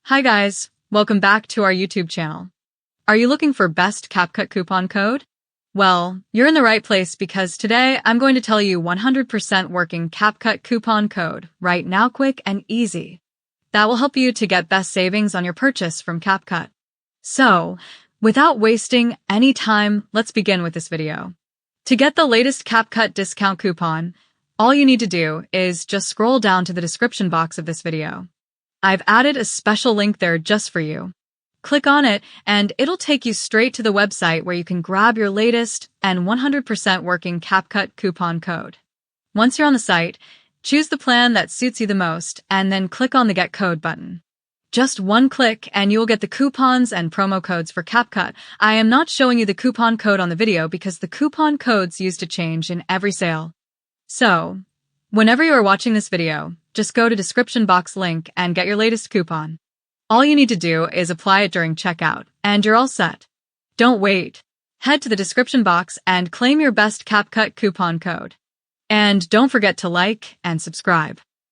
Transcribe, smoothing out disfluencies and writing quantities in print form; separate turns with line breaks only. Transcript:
Hi guys, welcome back to our YouTube channel. Are you looking for best CapCut coupon code? Well, you're in the right place because today I'm going to tell you 100% working CapCut coupon code right now, quick and easy. That will help you to get best savings on your purchase from CapCut. So, without wasting any time, let's begin with this video. To get the latest CapCut discount coupon, all you need to do is just scroll down to the description box of this video. I've added a special link there just for you. Click on it and it'll take you straight to the website where you can grab your latest and 100% working CapCut coupon code. Once you're on the site, choose the plan that suits you the most and then click on the Get Code button. Just one click and you will get the coupons and promo codes for CapCut. I am not showing you the coupon code on the video because the coupon codes used to change in every sale. So, whenever you are watching this video, just go to description box link and get your latest coupon. All you need to do is apply it during checkout, and you're all set. Don't wait. Head to the description box and claim your best CapCut coupon code. And don't forget to like and subscribe.